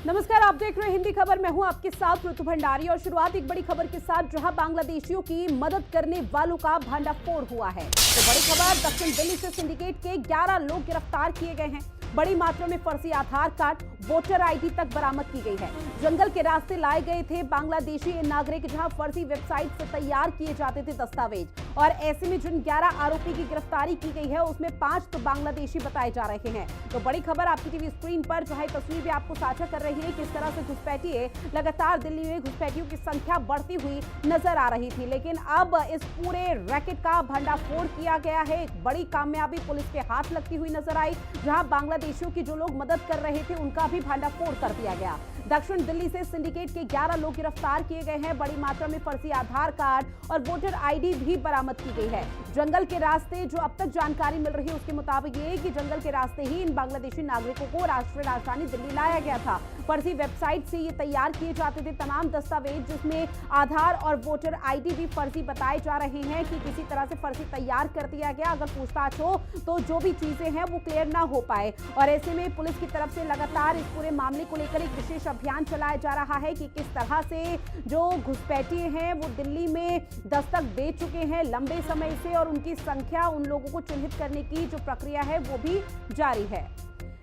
नमस्कार, आप देख रहे हैं हिंदी खबर। मैं हूं आपके साथ ऋतु भंडारी और शुरुआत एक बड़ी खबर के साथ, जहां बांग्लादेशियों की मदद करने वालों का भांडाफोड़ हुआ है। तो बड़ी खबर, दक्षिण दिल्ली से सिंडिकेट के 11 लोग गिरफ्तार किए गए हैं। बड़ी मात्रा में फर्जी आधार कार्ड, वोटर आईडी तक बरामद की गई है। जंगल के रास्ते लाए गए थे बांग्लादेशी नागरिक, जहां फर्जी वेबसाइट से तैयार किए जाते थे दस्तावेज। और ऐसे में जिन 11 आरोपी की गिरफ्तारी की गई है, उसमें 5 तो बांग्लादेशी बताए जा रहे हैं। तो बड़ी खबर आपकी टीवी स्क्रीन पर जो है तस्वीर भी आपको साझा कर रही है, किस तरह से घुसपैठिए लगातार दिल्ली में घुसपैठियों की संख्या बढ़ती हुई नजर आ रही थी। लेकिन अब इस पूरे रैकेट का भंडाफोड़ किया गया है। एक बड़ी कामयाबी पुलिस के हाथ लगती हुई नजर आई, जहां बांग्लादेशियों की जो लोग मदद कर रहे थे उनका भी भंडाफोड़ कर दिया गया। दक्षिण दिल्ली से सिंडिकेट के 11 लोग गिरफ्तार किए गए हैं। बड़ी मात्रा में फर्जी आधार कार्ड और वोटर आईडी भी बरामद की गई है। जंगल के रास्ते जो अब तक जानकारी मिल रही है उसके मुताबिक ये कि जंगल के रास्ते ही इन बांग्लादेशी नागरिकों को राष्ट्रीय राजधानी दिल्ली लाया गया था। फर्जी वेबसाइट से ये तैयार किए जाते थे तमाम दस्तावेज, जिसमें आधार और वोटर आईडी भी फर्जी बताए जा रहे हैं कि किसी तरह से फर्जी तैयार कर दिया गया। अगर पूछताछ हो तो जो भी चीजें हैं वो क्लियर ना हो पाए। और ऐसे में पुलिस की तरफ से लगातार इस पूरे मामले को लेकर एक विशेष अभियान चलाया जा रहा है कि किस तरह से जो घुसपैठिए हैं वो दिल्ली में दस्तक दे चुके हैं लंबे समय से, और उनकी संख्या, उन लोगों को चिन्हित करने की जो प्रक्रिया है वो भी जारी है।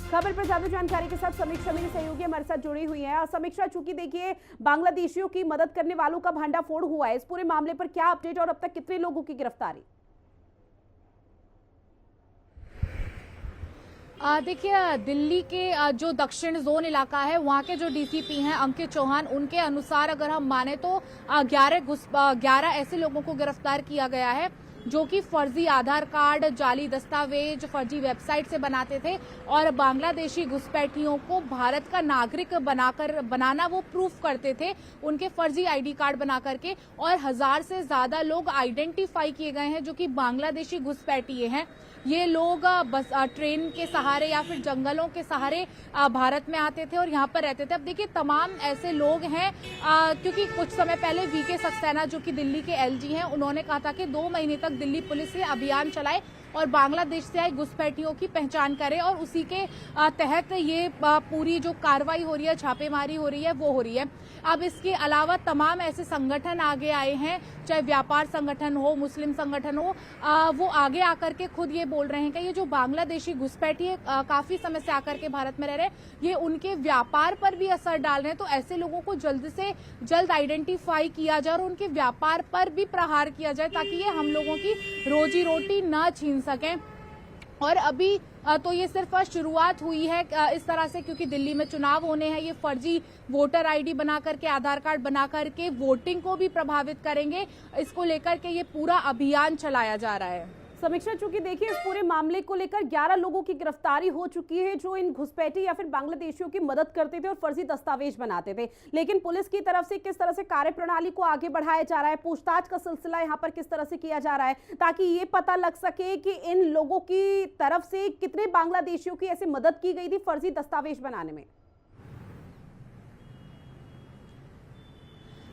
खबर पर ज्यादा जानकारी के साथ समीक्षा मेरी सहयोगी हमारे साथ जुड़ी हुई है। समीक्षा, चूंकि देखिए बांग्लादेशियों की मदद करने वालों का भांडाफोड़ हुआ है, इस पूरे मामले पर क्या अपडेट और अब तक कितने लोगों की गिरफ्तारी? देखिए, दिल्ली के जो दक्षिण जोन इलाका है वहाँ के जो डीसीपी हैं अंकित चौहान, उनके अनुसार अगर हम माने तो 11 ऐसे लोगों को गिरफ्तार किया गया है जो कि फर्जी आधार कार्ड, जाली दस्तावेज, फर्जी वेबसाइट से बनाते थे और बांग्लादेशी घुसपैठियों को भारत का नागरिक बनाना वो प्रूफ करते थे, उनके फर्जी आईडी कार्ड बना करके। और 1000 से ज्यादा लोग आइडेंटिफाई किए गए हैं जो कि बांग्लादेशी घुसपैठिए हैं। ये लोग बस ट्रेन के सहारे या फिर जंगलों के सहारे भारत में आते थे और यहाँ पर रहते थे। अब देखिए, तमाम ऐसे लोग हैं क्योंकि कुछ समय पहले वीके सक्सेना जो कि दिल्ली के एलजी हैं, उन्होंने कहा था कि 2 महीने तक दिल्ली पुलिस ये अभियान चलाए और बांग्लादेश से आए घुसपैठियों की पहचान करे, और उसी के तहत ये पूरी जो कार्रवाई हो रही है, छापेमारी हो रही है, वो हो रही है। अब इसके अलावा तमाम ऐसे संगठन आगे आए हैं, चाहे व्यापार संगठन हो, मुस्लिम संगठन हो, वो आगे आकर के खुद ये बोल रहे हैं कि ये जो बांग्लादेशी घुसपैठी काफी समय से आकर के भारत में रह रहे, ये उनके व्यापार पर भी असर डाल रहे हैं। तो ऐसे लोगों को जल्द से जल्द आइडेंटिफाई किया जाए और उनके व्यापार पर भी प्रहार किया जाए, ताकि ये हम लोगों की रोजी रोटी न छीन सकें। और अभी तो ये सिर्फ शुरुआत हुई है इस तरह से, क्योंकि दिल्ली में चुनाव होने हैं। ये फर्जी वोटर आईडी बना करके, आधार कार्ड बना करके वोटिंग को भी प्रभावित करेंगे। इसको लेकर के ये पूरा अभियान चलाया जा रहा है। समीक्षा, चूंकि देखिए इस पूरे मामले को लेकर 11 लोगों की गिरफ्तारी हो चुकी है जो इन घुसपैठी या फिर बांग्लादेशियों की मदद करते थे और फर्जी दस्तावेज बनाते थे। लेकिन पुलिस की तरफ से किस तरह से कार्यप्रणाली को आगे बढ़ाया जा रहा है, पूछताछ का सिलसिला यहाँ पर किस तरह से किया जा रहा है, ताकि ये पता लग सके कि इन लोगों की तरफ से कितने बांग्लादेशियों की ऐसे मदद की गई थी फर्जी दस्तावेज बनाने में?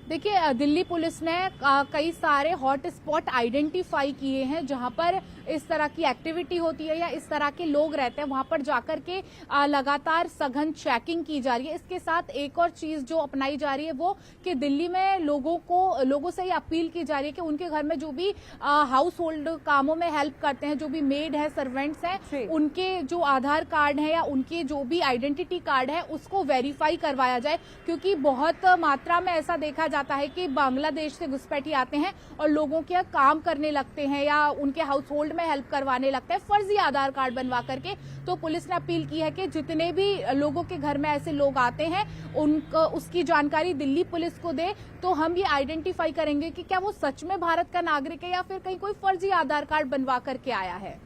देखिए, दिल्ली पुलिस ने कई सारे हॉट स्पॉट आइडेंटिफाई किए हैं जहां पर इस तरह की एक्टिविटी होती है या इस तरह के लोग रहते हैं। वहां पर जाकर के लगातार सघन चेकिंग की जा रही है। इसके साथ एक और चीज जो अपनाई जा रही है वो कि दिल्ली में लोगों से ये अपील की जा रही है कि उनके घर में जो भी हाउस होल्ड कामों में हेल्प करते हैं, जो भी मेड है, सर्वेंट्स हैं, उनके जो आधार कार्ड है या उनके जो भी आइडेंटिटी कार्ड है उसको वेरीफाई करवाया जाए। क्योंकि बहुत मात्रा में ऐसा देखा जाता है कि बांग्लादेश से घुसपैठी आते हैं और लोगों के काम करने लगते हैं या उनके हाउस होल्ड में हेल्प करवाने लगते हैं फर्जी आधार कार्ड बनवा करके। तो पुलिस ने अपील की है कि जितने भी लोगों के घर में ऐसे लोग आते हैं उनको उसकी जानकारी दिल्ली पुलिस को दे, तो हम ये आइडेंटिफाई करेंगे कि क्या वो सच में भारत का नागरिक है या फिर कहीं कोई फर्जी आधार कार्ड बनवा करके आया है।